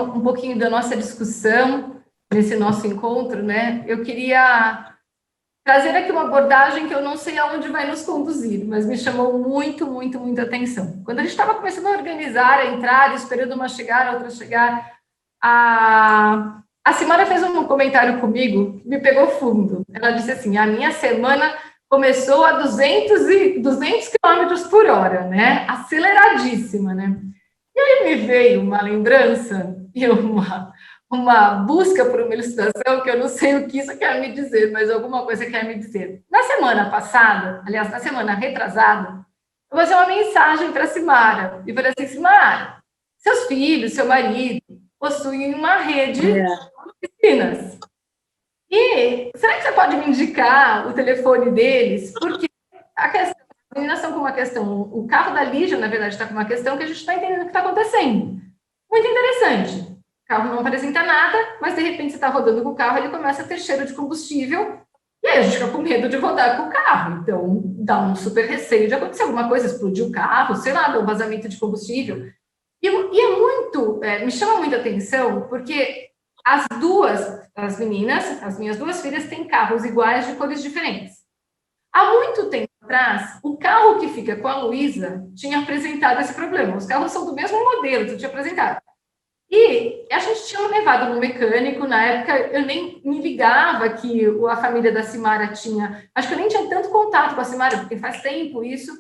um pouquinho da nossa discussão nesse nosso encontro, né? Eu queria trazer aqui uma abordagem que eu não sei aonde vai nos conduzir, mas me chamou muito, muito, muita atenção. Quando a gente estava começando a organizar, a entrar, esperando uma chegar, a outra chegar, a Simara fez um comentário comigo que me pegou fundo. Ela disse assim, a minha semana começou a 200 km por hora, né? Aceleradíssima, né? E aí me veio uma lembrança e uma busca por uma ilustração que eu não sei o que isso quer me dizer, mas alguma coisa quer me dizer. Na semana passada, aliás, na semana retrasada, eu mandei uma mensagem para a Simara e falei assim, Simara, seus filhos, seu marido possuem uma rede de oficinas. E será que você pode me indicar o telefone deles? Porque a questão, a meninas estão com uma questão, o carro da Lígia, na verdade, está com uma questão que a gente está entendendo o que está acontecendo. Muito interessante. O carro não apresenta nada, mas de repente você está rodando com o carro, ele começa a ter cheiro de combustível, e aí a gente fica com medo de rodar com o carro. Então, dá um super receio de acontecer alguma coisa, explodir o carro, sei lá, dar um vazamento de combustível. E é muito, me chama muita atenção, porque as meninas, as minhas duas filhas, têm carros iguais de cores diferentes. Há muito tempo atrás, o carro que fica com a Luísa tinha apresentado esse problema. Os carros são do mesmo modelo, tu tinha apresentado. E a gente tinha levado no mecânico, na época eu nem me ligava que a família da Simara tinha, acho que eu nem tinha tanto contato com a Simara, porque faz tempo isso,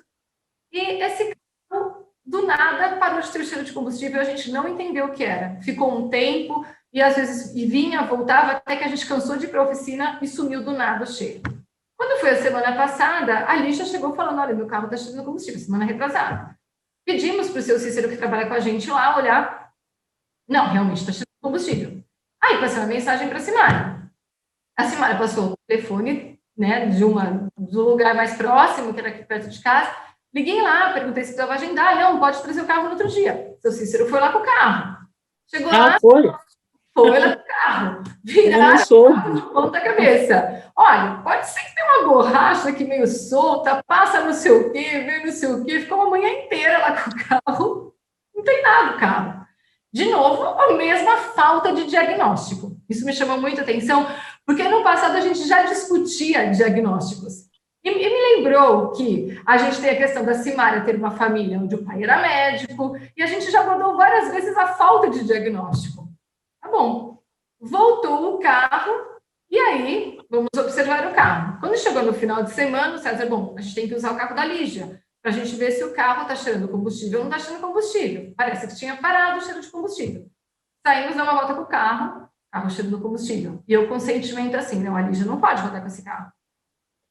e esse carro, do nada, parou de ter cheiro de combustível, a gente não entendeu o que era. Ficou um tempo, e às vezes vinha, voltava, até que a gente cansou de ir para a oficina e sumiu do nada o cheiro. Quando foi a semana passada, a Lígia chegou falando, olha, meu carro está cheio de combustível, semana retrasada. Pedimos para o seu Cícero, que trabalha com a gente lá, olhar. Não, realmente está cheio de combustível. Aí passei uma mensagem para a Simara. A Simara passou o telefone, né, do lugar mais próximo, que era aqui perto de casa. Liguei lá, perguntei se precisava agendar. Não, pode trazer o carro no outro dia. Seu Cícero foi lá com o carro. Chegou lá, foi lá com o carro. Viraram de ponta cabeça. Olha, pode ser que tenha uma borracha aqui meio solta, passa não sei o quê, vem não sei o quê. Ficou uma manhã inteira lá com o carro. Não tem nada o carro. De novo, a mesma falta de diagnóstico. Isso me chamou muita atenção, porque no passado a gente já discutia diagnósticos. E me lembrou que a gente tem a questão da Simara ter uma família onde o pai era médico, e a gente já abordou várias vezes a falta de diagnóstico. Tá bom, voltou o carro, e aí vamos observar o carro. Quando chegou no final de semana, o César, bom, a gente tem que usar o carro da Lígia, para a gente ver se o carro está cheirando combustível ou não está cheirando combustível. Parece que tinha parado o cheiro de combustível. Saímos dar uma volta com o carro cheirando combustível. E eu com sentimento assim, não, a Lígia não pode rodar com esse carro.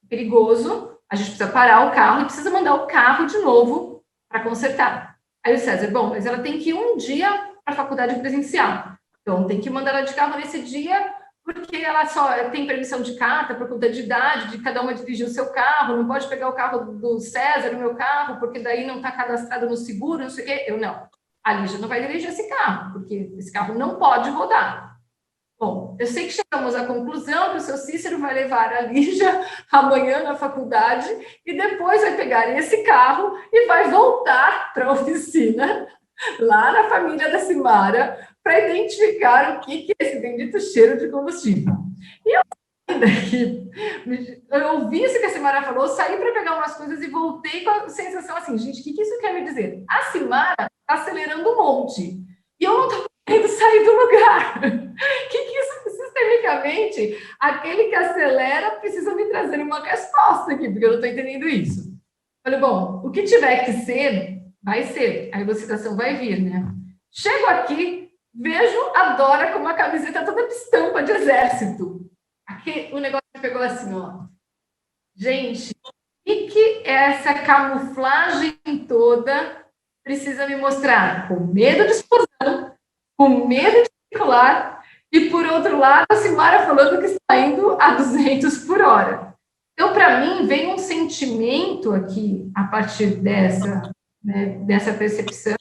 Perigoso, a gente precisa parar o carro e precisa mandar o carro de novo para consertar. Aí o César, bom, mas ela tem que ir um dia para a faculdade presencial. Então, tem que mandar ela de carro nesse dia, porque ela só tem permissão de carta por conta de idade, de cada uma dirigir o seu carro, não pode pegar o carro do César, o meu carro, porque daí não está cadastrado no seguro, não sei o quê. Eu não. A Lígia não vai dirigir esse carro, porque esse carro não pode rodar. Bom, eu sei que chegamos à conclusão que o seu Cícero vai levar a Lígia amanhã na faculdade e depois vai pegar esse carro e vai voltar para a oficina, lá na família da Simara, para identificar o que é esse bendito cheiro de combustível. E eu ouvi isso que a Simara falou, saí para pegar umas coisas e voltei com a sensação assim, gente, o que isso quer me dizer? A Simara está acelerando um monte e eu não estou podendo sair do lugar. O que isso, sistemicamente, aquele que acelera precisa me trazer uma resposta aqui, porque eu não estou entendendo isso. Falei, bom, o que tiver que ser, vai ser. A elucidação vai vir, né? Chego aqui, vejo a Dora com uma camiseta toda de estampa de exército. Aqui o negócio pegou assim, ó. Gente, o que essa camuflagem toda precisa me mostrar? Com medo de explosão, com medo de circular, e por outro lado, a Simara falando que está indo a 200 por hora. Então, para mim, vem um sentimento aqui, a partir dessa, né, dessa percepção,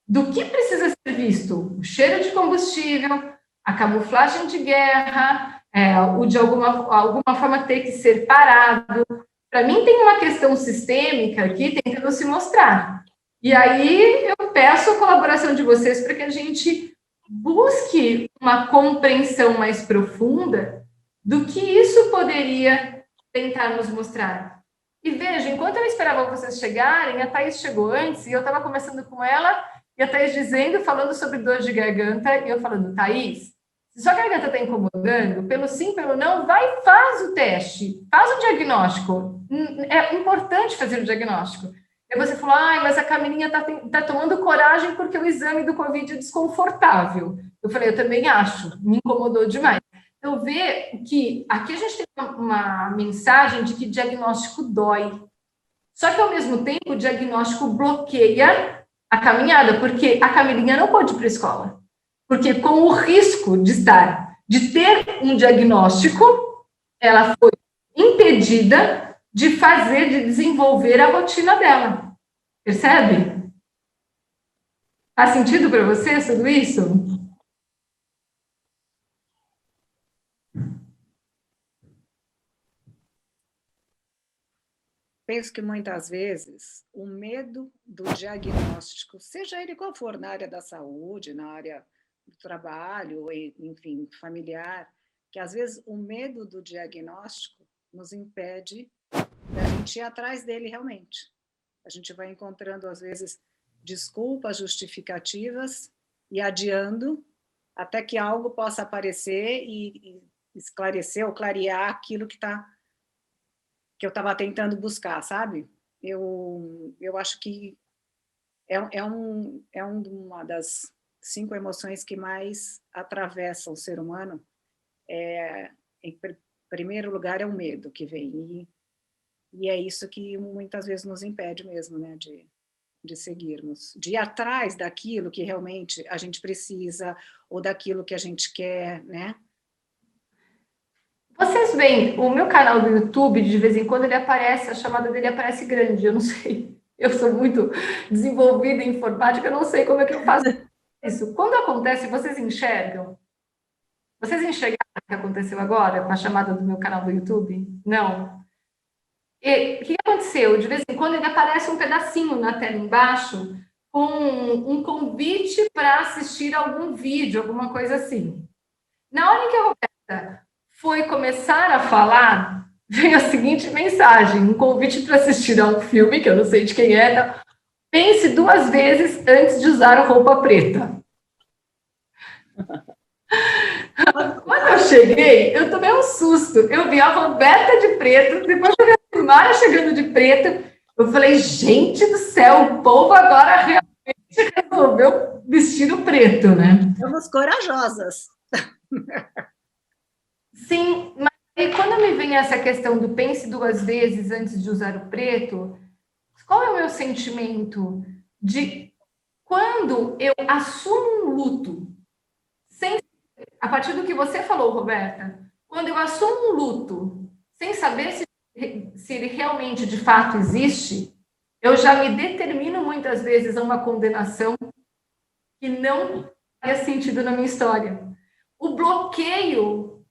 do que precisa ser visto. O cheiro de combustível, a camuflagem de guerra, o de alguma forma ter que ser parado. Para mim, tem uma questão sistêmica aqui tentando se mostrar. E aí, eu peço a colaboração de vocês para que a gente busque uma compreensão mais profunda do que isso poderia tentar nos mostrar. E veja, enquanto eu esperava vocês chegarem, a Thaís chegou antes, e eu estava conversando com ela, e a Thaís dizendo, falando sobre dor de garganta, e eu falando, Thaís, se sua garganta está incomodando, pelo sim, pelo não, vai, faz o teste, faz o diagnóstico. É importante fazer o diagnóstico. E você falou, mas a Camilinha está tomando coragem porque o exame do Covid é desconfortável. Eu falei, eu também acho, me incomodou demais. Então, vê que aqui a gente tem uma mensagem de que diagnóstico dói. Só que, ao mesmo tempo, o diagnóstico bloqueia a caminhada, porque a Camilinha não pode ir para a escola. Porque com o risco de ter um diagnóstico, ela foi impedida de desenvolver a rotina dela. Percebe? Faz sentido para você tudo isso? Penso que muitas vezes o medo do diagnóstico, seja ele qual for, na área da saúde, na área do trabalho, enfim, familiar, que às vezes o medo do diagnóstico nos impede da gente ir atrás dele realmente. A gente vai encontrando, às vezes, desculpas, justificativas e adiando até que algo possa aparecer e esclarecer ou clarear aquilo que eu estava tentando buscar, sabe? Eu acho que é uma das 5 emoções que mais atravessam o ser humano. Em primeiro lugar, é o medo que vem. E é isso que muitas vezes nos impede mesmo, né, de seguirmos, de ir atrás daquilo que realmente a gente precisa ou daquilo que a gente quer, né? Vocês veem, o meu canal do YouTube, de vez em quando ele aparece, a chamada dele aparece grande, eu não sei. Eu sou muito desenvolvida em informática, eu não sei como é que eu faço isso. Quando acontece, vocês enxergam? Vocês enxergaram o que aconteceu agora com a chamada do meu canal do YouTube? Não. E o que aconteceu? De vez em quando ele aparece um pedacinho na tela embaixo com um convite para assistir algum vídeo, alguma coisa assim. Na hora em que a Roberta foi começar a falar, veio a seguinte mensagem, um convite para assistir a um filme, que eu não sei de quem é, tá? Pense 2 vezes antes de usar roupa preta. Quando eu cheguei, eu tomei um susto. Eu vi a Roberta de preto, depois eu vi a Mara chegando de preto. Eu falei, gente do céu, o povo agora realmente resolveu vestir o preto, né? Somos corajosas. Sim, mas aí, quando me vem essa questão do pense 2 vezes antes de usar o preto, qual é o meu sentimento de quando eu assumo um luto, sem, a partir do que você falou, Roberta, quando eu assumo um luto, sem saber se ele realmente de fato existe, eu já me determino muitas vezes a uma condenação que não faria sentido na minha história. O bloqueio,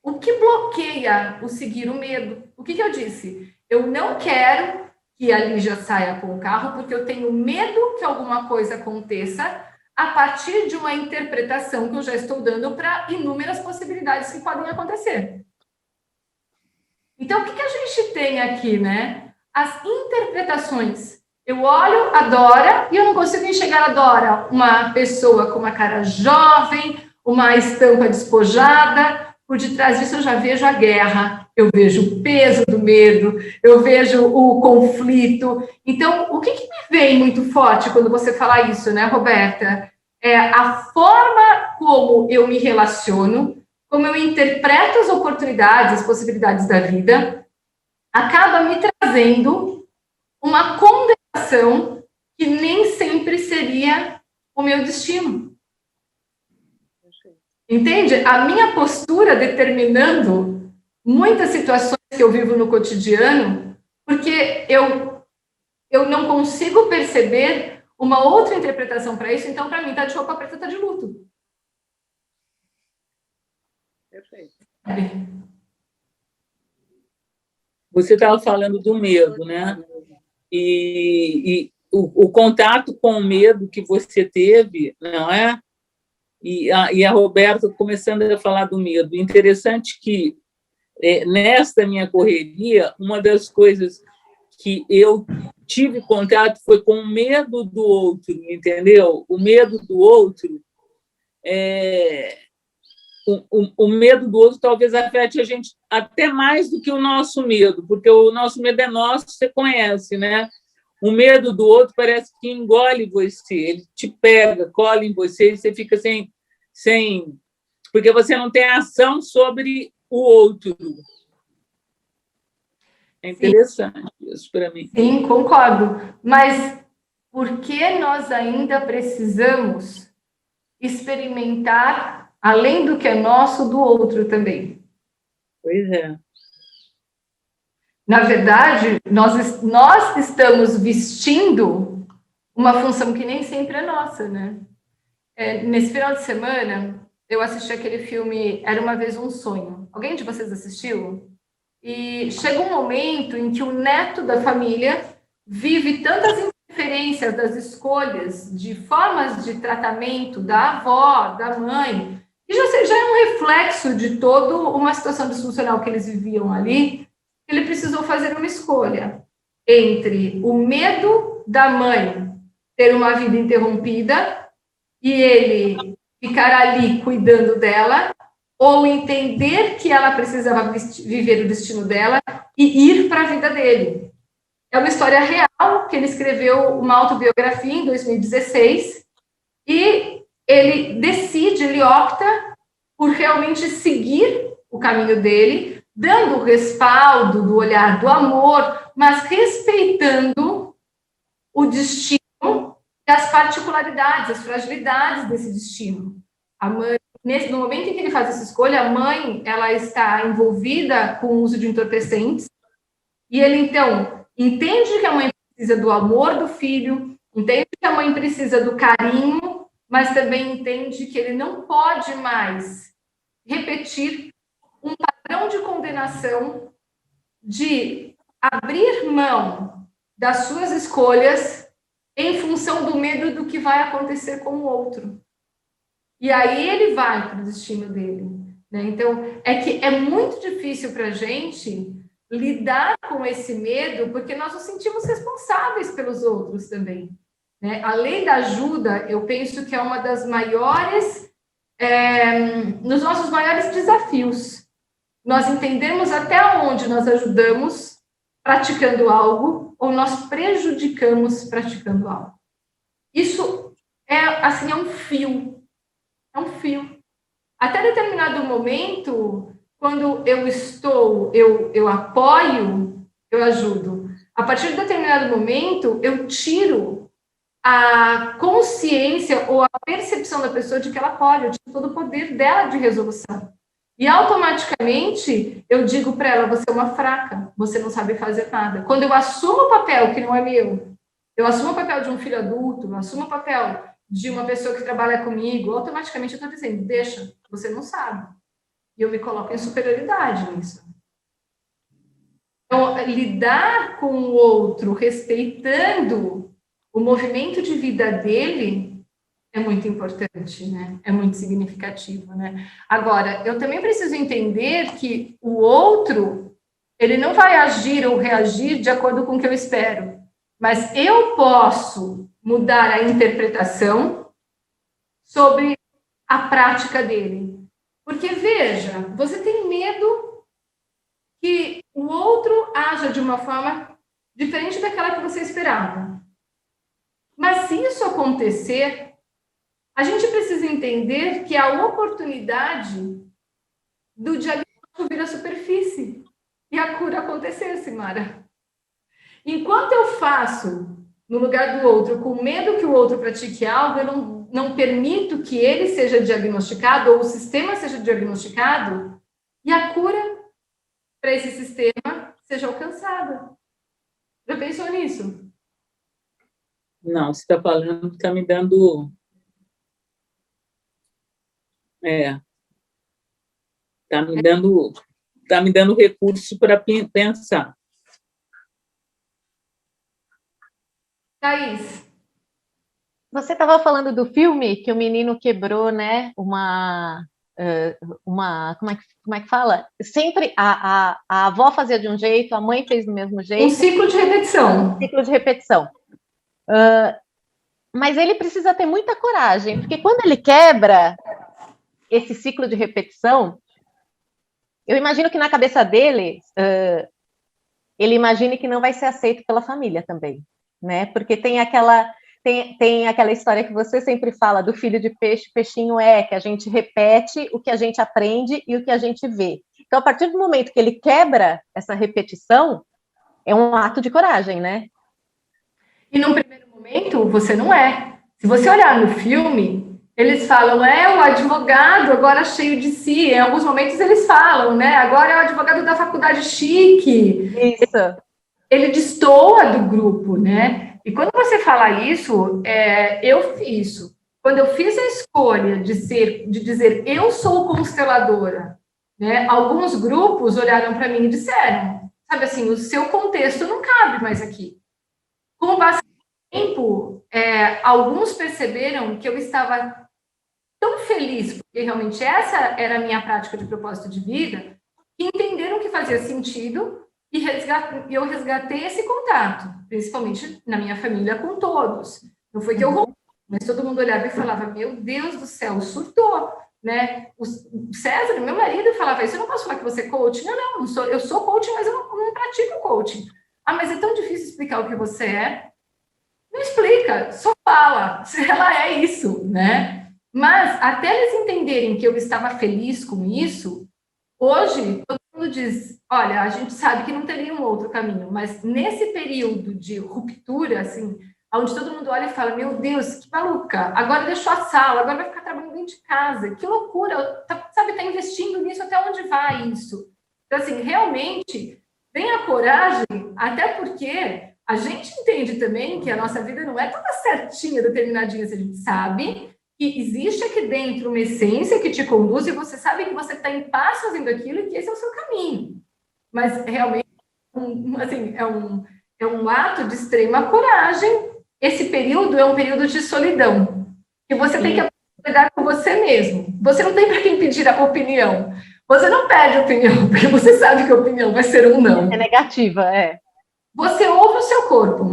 o que bloqueia o seguir o medo? O que eu disse? Eu não quero que a Lígia saia com o carro porque eu tenho medo que alguma coisa aconteça a partir de uma interpretação que eu já estou dando para inúmeras possibilidades que podem acontecer. Então, o que a gente tem aqui, né? As interpretações. Eu olho a Dora e eu não consigo enxergar a Dora, uma pessoa com uma cara jovem, uma estampa despojada. Por detrás disso, eu já vejo a guerra, eu vejo o peso do medo, eu vejo o conflito. Então, o que me vem muito forte quando você fala isso, né, Roberta? É a forma como eu me relaciono, como eu interpreto as oportunidades, as possibilidades da vida, acaba me trazendo uma condenação que nem sempre seria o meu destino. Entende? A minha postura determinando muitas situações que eu vivo no cotidiano, porque eu não consigo perceber uma outra interpretação para isso, então, para mim, tá de roupa preta, tá de luto. Perfeito. Você estava falando do medo, né? E o contato com o medo que você teve, não é? e a Roberta começando a falar do medo. Interessante que, nesta minha correria, uma das coisas que eu tive contato foi com o medo do outro, entendeu? O medo do outro, o medo do outro talvez afete a gente até mais do que o nosso medo, porque o nosso medo é nosso, você conhece, né? O medo do outro parece que engole você, ele te pega, cola em você, e você fica sem... Porque você não tem ação sobre o outro. É interessante isso para mim. Sim, concordo. Mas por que nós ainda precisamos experimentar, além do que é nosso, do outro também? Pois é. Na verdade, nós estamos vestindo uma função que nem sempre é nossa, né? Nesse final de semana, eu assisti aquele filme Era Uma Vez um Sonho. Alguém de vocês assistiu? E chega um momento em que o neto da família vive tantas interferências das escolhas, de formas de tratamento da avó, da mãe, e já é um reflexo de toda uma situação disfuncional que eles viviam ali. Ele precisou fazer uma escolha entre o medo da mãe ter uma vida interrompida e ele ficar ali cuidando dela, ou entender que ela precisava viver o destino dela e ir para a vida dele. É uma história real, que ele escreveu uma autobiografia em 2016, e ele decide, ele opta por realmente seguir o caminho dele, dando o respaldo do olhar do amor, mas respeitando o destino e as particularidades, as fragilidades desse destino. A mãe, no momento em que ele faz essa escolha, a mãe, ela está envolvida com o uso de entorpecentes, e ele, então, entende que a mãe precisa do amor do filho, entende que a mãe precisa do carinho, mas também entende que ele não pode mais repetir um padrão de condenação, de abrir mão das suas escolhas em função do medo do que vai acontecer com o outro. E aí ele vai para o destino dele, né? Então, é que é muito difícil para a gente lidar com esse medo, porque nós nos sentimos responsáveis pelos outros também, né? A lei da ajuda, eu penso que é uma das maiores, nos nossos maiores desafios. Nós entendemos até onde nós ajudamos praticando algo ou nós prejudicamos praticando algo. Isso é um fio. É um fio. Até determinado momento, quando eu apoio, eu ajudo. A partir de determinado momento, eu tiro a consciência ou a percepção da pessoa de que ela pode, eu tiro todo o poder dela de resolução. E automaticamente eu digo para ela, você é uma fraca, você não sabe fazer nada. Quando eu assumo o papel que não é meu, eu assumo o papel de um filho adulto, eu assumo o papel de uma pessoa que trabalha comigo, automaticamente eu estou dizendo, deixa, você não sabe. E eu me coloco em superioridade nisso. Então, lidar com o outro, respeitando o movimento de vida dele, é muito importante, né? É muito significativo, né? Agora, eu também preciso entender que o outro, ele não vai agir ou reagir de acordo com o que eu espero, mas eu posso mudar a interpretação sobre a prática dele. Porque, veja, você tem medo que o outro haja de uma forma diferente daquela que você esperava. Mas se isso acontecer, a gente precisa entender que a oportunidade do diagnóstico vir à superfície e a cura acontecer, Simara. Enquanto eu faço no lugar do outro, com medo que o outro pratique algo, eu não permito que ele seja diagnosticado ou o sistema seja diagnosticado e a cura para esse sistema seja alcançada. Já pensou nisso? Não, você está falando, está me dando... Está me dando recurso para pensar. Thaís, Você estava falando do filme que o menino quebrou, né? Como é que fala? Sempre a avó fazia de um jeito, a mãe fez do mesmo Um jeito, ciclo de repetição. ciclo de repetição. Mas ele precisa ter muita coragem, porque quando ele quebra esse ciclo de repetição, eu imagino que na cabeça dele, ele imagine que não vai ser aceito pela família também, né? Porque tem aquela história que você sempre fala do filho de peixe, peixinho que a gente repete o que a gente aprende e o que a gente vê. Então, a partir do momento que ele quebra essa repetição, é um ato de coragem, né? E num primeiro momento, você não é. Se você olhar no filme, eles falam, o advogado agora cheio de si. Em alguns momentos eles falam, né? Agora é o advogado da faculdade chique. Isso. Ele destoa do grupo, né? E quando você fala isso, eu fiz isso. Quando eu fiz a escolha de dizer eu sou consteladora, né? Alguns grupos olharam para mim e disseram, sabe assim, o seu contexto não cabe mais aqui. Com o passar do tempo, alguns perceberam que eu estava tão feliz, porque realmente essa era a minha prática de propósito de vida, que entenderam que fazia sentido e eu resgatei esse contato, principalmente na minha família com todos. Não foi que eu rompei, mas todo mundo olhava e falava, meu Deus do céu, surtou, né? O César, meu marido, falava isso, eu não posso falar que você é coach. Não sou, eu sou coaching, mas eu não pratico coaching. Ah, mas é tão difícil explicar o que você é. Não explica, só fala. Ela é isso, né? Mas até eles entenderem que eu estava feliz com isso, hoje todo mundo diz, olha, a gente sabe que não teria um outro caminho, mas nesse período de ruptura, assim, onde todo mundo olha e fala, meu Deus, que maluca, agora deixou a sala, agora vai ficar trabalhando dentro de casa, que loucura, tá investindo nisso, até onde vai isso? Então, assim, realmente, tem a coragem, até porque a gente entende também que a nossa vida não é toda certinha, determinadinha, se a gente sabe que existe aqui dentro uma essência que te conduz e você sabe que você está em paz fazendo aquilo e que esse é o seu caminho. Mas, realmente, assim, é um ato de extrema coragem. Esse período é um período de solidão, que você tem que lidar com você mesmo. Você não tem para quem pedir a opinião. Você não pede opinião, porque você sabe que a opinião vai ser um não. É negativa, Você ouve o seu corpo.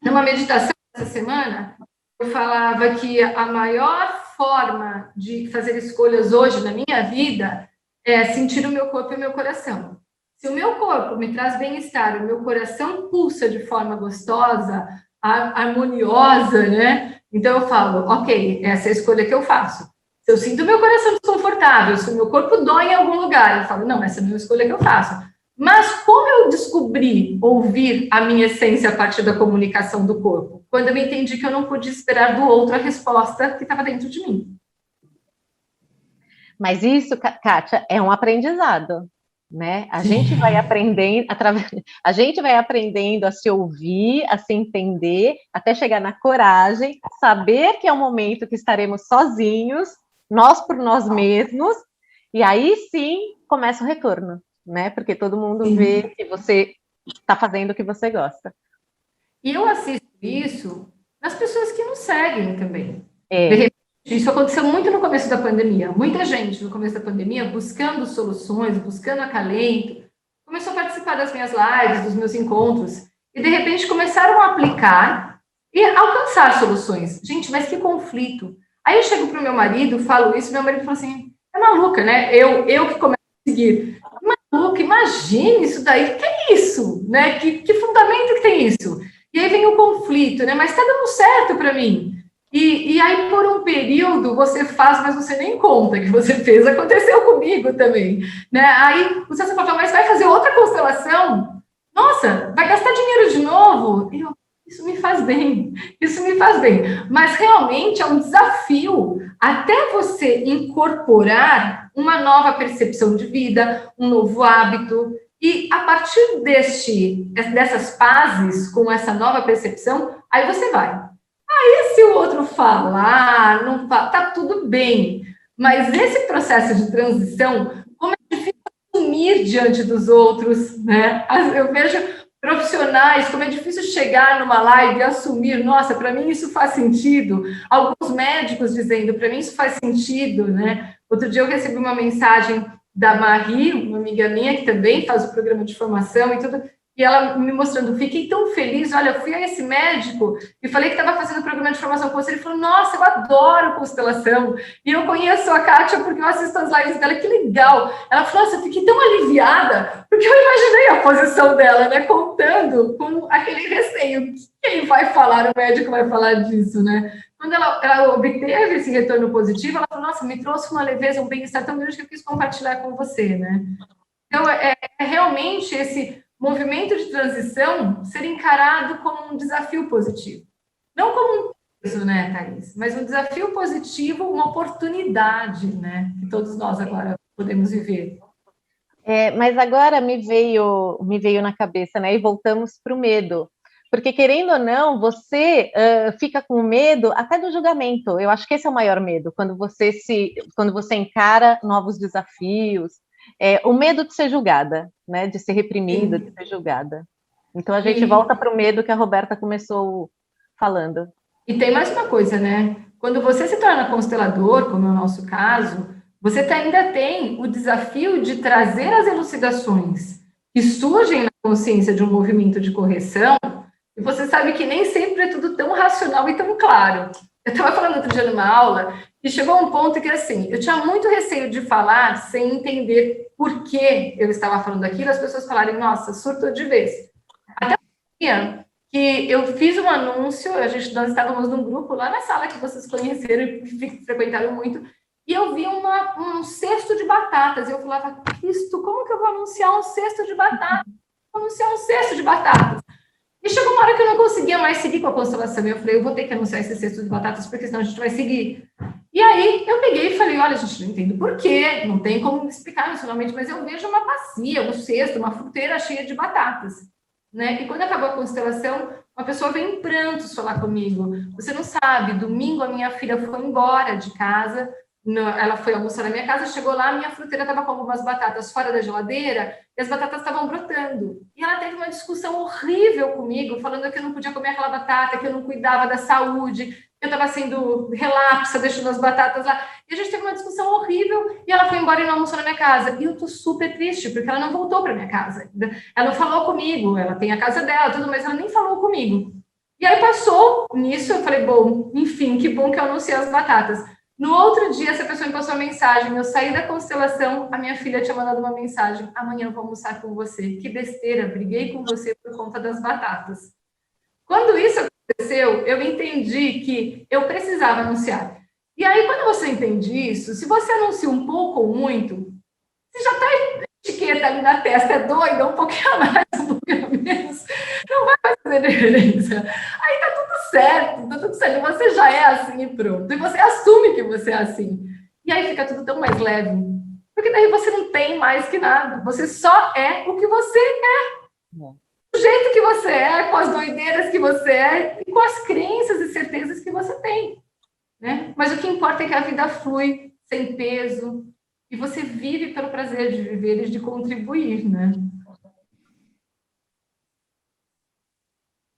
Numa meditação essa semana, eu falava que a maior forma de fazer escolhas hoje na minha vida é sentir o meu corpo e o meu coração. Se o meu corpo me traz bem-estar, o meu coração pulsa de forma gostosa, harmoniosa, né? Então eu falo, ok, essa é a escolha que eu faço. Se eu sinto o meu coração desconfortável, se o meu corpo dói em algum lugar, eu falo, não, essa não é a escolha que eu faço. Mas como eu descobri ouvir a minha essência a partir da comunicação do corpo? Quando eu entendi que eu não podia esperar do outro a resposta que estava dentro de mim. Mas isso, Kátia, é um aprendizado, né? A gente vai aprendendo, a gente vai aprendendo a se ouvir, a se entender, até chegar na coragem, saber que é um momento que estaremos sozinhos, nós por nós mesmos, e aí sim começa o retorno, né? Porque todo mundo vê que você está fazendo o que você gosta. E eu assisto isso nas pessoas que nos seguem também. De repente, isso aconteceu muito no começo da pandemia. Muita gente no começo da pandemia buscando soluções, buscando acalento, começou a participar das minhas lives, dos meus encontros, e de repente começaram a aplicar e alcançar soluções. Gente, mas que conflito. Aí eu chego para o meu marido, falo isso, meu marido fala assim, é maluca, né? Eu que começo a seguir. Maluca, imagine isso daí, que é isso? Né? Que fundamento que tem isso? E aí vem o conflito, né? Mas está dando certo para mim. E aí, por um período, você faz, mas você nem conta que você fez. Aconteceu comigo também. Né? Aí o César fala, mas vai fazer outra constelação? Nossa, vai gastar dinheiro de novo? Isso me faz bem, isso me faz bem. Mas realmente é um desafio até você incorporar uma nova percepção de vida, um novo hábito. E a partir dessas fases, com essa nova percepção, aí você vai. Aí se o outro falar, não fala, tá tudo bem. Mas esse processo de transição, como é difícil assumir diante dos outros, né? Eu vejo profissionais, como é difícil chegar numa live e assumir, nossa, para mim isso faz sentido. Alguns médicos dizendo, para mim isso faz sentido, né? Outro dia eu recebi uma mensagem da Marie, uma amiga minha que também faz o programa de formação e tudo, e ela me mostrando, fiquei tão feliz, olha, eu fui a esse médico e falei que estava fazendo o programa de formação com você, ele falou, nossa, eu adoro constelação, e eu conheço a Kátia porque eu assisto as lives dela, que legal. Ela falou, nossa, eu fiquei tão aliviada, porque eu imaginei a posição dela, né, contando com aquele receio, quem vai falar, o médico vai falar disso, né? Quando ela obteve esse retorno positivo, ela falou, nossa, me trouxe uma leveza, um bem-estar tão grande que eu quis compartilhar com você, né? Então, é realmente esse movimento de transição ser encarado como um desafio positivo. Não como um peso, né, Thaís? Mas um desafio positivo, uma oportunidade, né? Que todos nós agora podemos viver. Mas agora me veio na cabeça, né? E voltamos para o medo. Porque, querendo ou não, você fica com medo até do julgamento. Eu acho que esse é o maior medo, quando você encara novos desafios, o medo de ser julgada, né? De ser reprimida, de ser julgada. Então a gente volta para o medo que a Roberta começou falando. E tem mais uma coisa, né? Quando você se torna constelador, como é o nosso caso, você ainda tem o desafio de trazer as elucidações que surgem na consciência de um movimento de correção, e você sabe que nem sempre é tudo tão racional e tão claro. Eu estava falando outro dia numa aula, e chegou a um ponto que, assim, eu tinha muito receio de falar sem entender por que eu estava falando aquilo, as pessoas falarem, nossa, surtou de vez. Até um dia que eu fiz um anúncio, nós estávamos num grupo lá na sala que vocês conheceram e frequentaram muito, e eu vi um cesto de batatas, e eu falava, Cristo, como que eu vou anunciar um cesto de batatas? Vou anunciar um cesto de batatas. E chegou uma hora que eu não conseguia mais seguir com a constelação. E eu falei, eu vou ter que anunciar esse cesto de batatas, porque senão a gente vai seguir. E aí eu peguei e falei, olha, gente, não entendo por quê, não tem como me explicar nacionalmente, mas eu vejo uma bacia, um cesto, uma fruteira cheia de batatas. Né? E quando acabou a constelação, uma pessoa veio em prantos falar comigo. Você não sabe, domingo a minha filha foi embora de casa, ela foi almoçar na minha casa, chegou lá, minha fruteira estava com algumas batatas fora da geladeira e as batatas estavam brotando. E ela teve uma discussão horrível comigo, falando que eu não podia comer aquela batata, que eu não cuidava da saúde, que eu estava sendo relapsa, deixando as batatas lá. E a gente teve uma discussão horrível e ela foi embora e não almoçou na minha casa. E eu tô super triste, porque ela não voltou para minha casa. Ela não falou comigo, ela tem a casa dela, tudo, mas ela nem falou comigo. E aí passou nisso, eu falei, bom, enfim, que bom que eu anunciei as batatas. No outro dia, essa pessoa me passou uma mensagem, eu saí da constelação, a minha filha tinha mandado uma mensagem, amanhã eu vou almoçar com você. Que besteira, briguei com você por conta das batatas. Quando isso aconteceu, eu entendi que eu precisava anunciar. E aí, quando você entende isso, se você anuncia um pouco ou muito, você já está etiqueta ali na testa, é doida, um pouquinho a mais, um pouquinho a menos, não vai fazer diferença. Aí tá tudo certo, você já é assim e pronto. E você assume que você é assim. E aí fica tudo tão mais leve. Porque daí você não tem mais que nada. Você só é o que você é. Do jeito que você é, com as doideiras que você é e com as crenças e certezas que você tem. Né? Mas o que importa é que a vida flui sem peso e você vive pelo prazer de viver e de contribuir, né?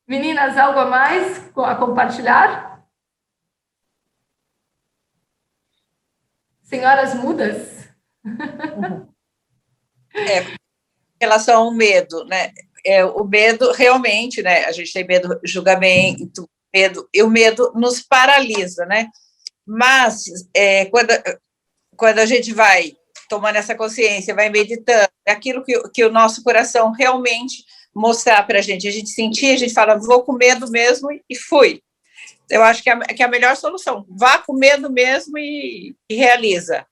Meninas, algo a mais a compartilhar? Senhoras mudas? Em relação ao medo, né? O medo realmente, né? A gente tem medo do julgamento, e o medo nos paralisa, né? Mas quando a gente vai tomando essa consciência, vai meditando, é aquilo que o nosso coração realmente mostrar para a gente sentir, a gente fala, vou com medo mesmo e fui. Eu acho que é a melhor solução. Vá com medo mesmo e realiza.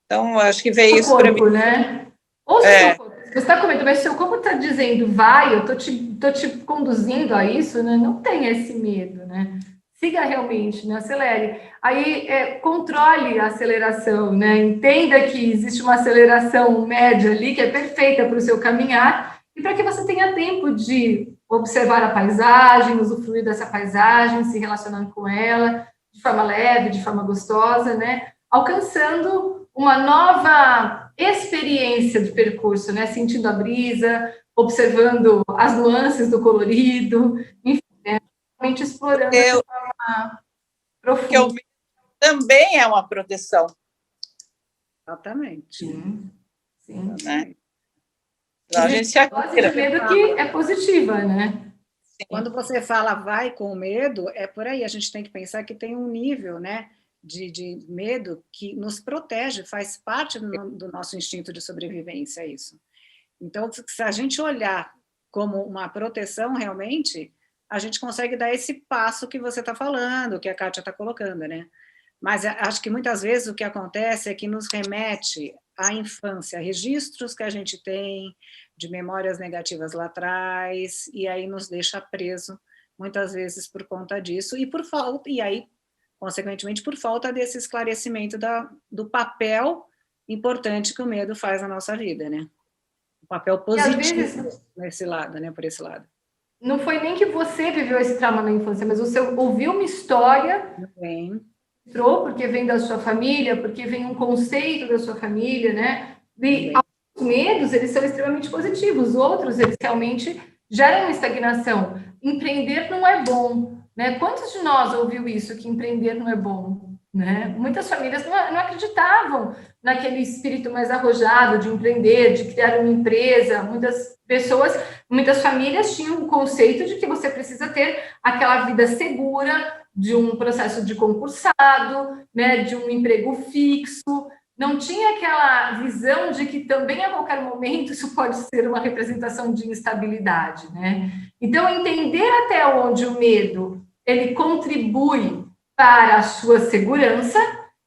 Então, acho que veio isso para mim. Né? Ou seu corpo, você está com medo, mas seu corpo está dizendo, vai, eu tô te conduzindo a isso, né? Não tenha esse medo, né? Siga realmente, né? Acelere. Aí, controle a aceleração, né? Entenda que existe uma aceleração média ali, que é perfeita para o seu caminhar, e para que você tenha tempo de observar a paisagem, usufruir dessa paisagem, se relacionando com ela, de forma leve, de forma gostosa, né? Alcançando uma nova experiência de percurso, né? Sentindo a brisa, observando as nuances do colorido, enfim, né? Realmente explorando de forma profunda. Porque o medo também é uma proteção. Exatamente. Sim. Né? Então, a gente se atira. De medo que é positiva, né? Quando você fala vai com medo, é por aí. A gente tem que pensar que tem um nível, né, de medo que nos protege, faz parte do nosso instinto de sobrevivência, isso. Então, se a gente olhar como uma proteção realmente, a gente consegue dar esse passo que você está falando, que a Kátia está colocando, né? Mas acho que muitas vezes o que acontece é que nos remete à infância, registros que a gente tem de memórias negativas lá atrás, e aí nos deixa preso, muitas vezes por conta disso, e aí, consequentemente, por falta desse esclarecimento do papel importante que o medo faz na nossa vida, né? O papel positivo nesse lado, né? Por esse lado. Não foi nem que você viveu esse trauma na infância, mas você ouviu uma história, porque vem da sua família, porque vem um conceito da sua família, né? E alguns medos, eles são extremamente positivos, outros, eles realmente geram uma estagnação. Empreender não é bom, né? Quantos de nós ouviu isso, que empreender não é bom? Né? Muitas famílias não acreditavam naquele espírito mais arrojado de empreender, de criar uma empresa. Muitas famílias tinham o conceito de que você precisa ter aquela vida segura, de um processo de concursado, né, de um emprego fixo. Não tinha aquela visão de que também a qualquer momento isso pode ser uma representação de instabilidade, né? Então, entender até onde o medo ele contribui para a sua segurança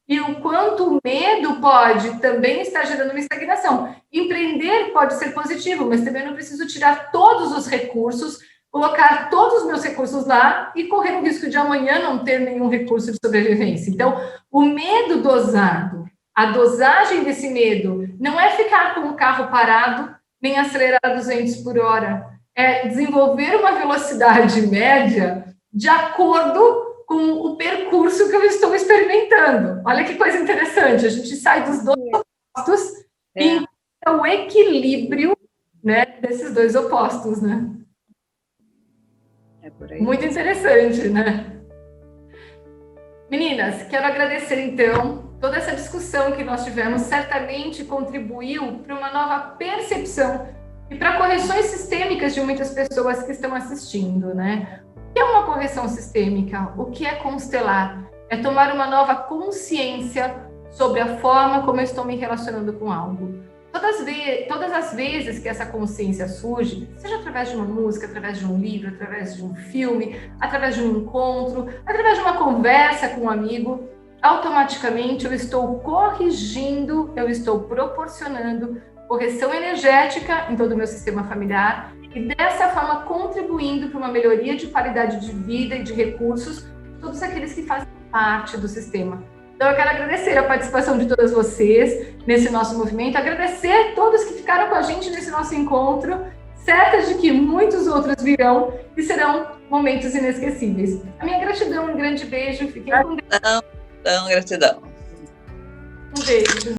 e o quanto o medo pode também estar gerando uma estagnação. Empreender pode ser positivo, mas também não preciso tirar todos os recursos, colocar todos os meus recursos lá e correr o risco de amanhã não ter nenhum recurso de sobrevivência. Então, o medo dosado, a dosagem desse medo não é ficar com o carro parado, nem acelerar a 200 por hora, é desenvolver uma velocidade média de acordo com o percurso que eu estou experimentando. Olha que coisa interessante, a gente sai dos dois opostos e encontra o equilíbrio, né, desses dois opostos, né? É por aí. Muito interessante, né? Meninas, quero agradecer, então, toda essa discussão que nós tivemos, certamente contribuiu para uma nova percepção e para correções sistêmicas de muitas pessoas que estão assistindo, né? O que é uma correção sistêmica? O que é constelar? É tomar uma nova consciência sobre a forma como eu estou me relacionando com algo. Todas as vezes que essa consciência surge, seja através de uma música, através de um livro, através de um filme, através de um encontro, através de uma conversa com um amigo, automaticamente eu estou corrigindo, eu estou proporcionando correção energética em todo o meu sistema familiar e dessa forma contribuindo para uma melhoria de qualidade de vida e de recursos de todos aqueles que fazem parte do sistema. Então, eu quero agradecer a participação de todas vocês nesse nosso movimento, agradecer a todos que ficaram com a gente nesse nosso encontro, certas de que muitos outros virão e serão momentos inesquecíveis. A minha gratidão, um grande beijo, fiquem com Deus. Gratidão. Um beijo.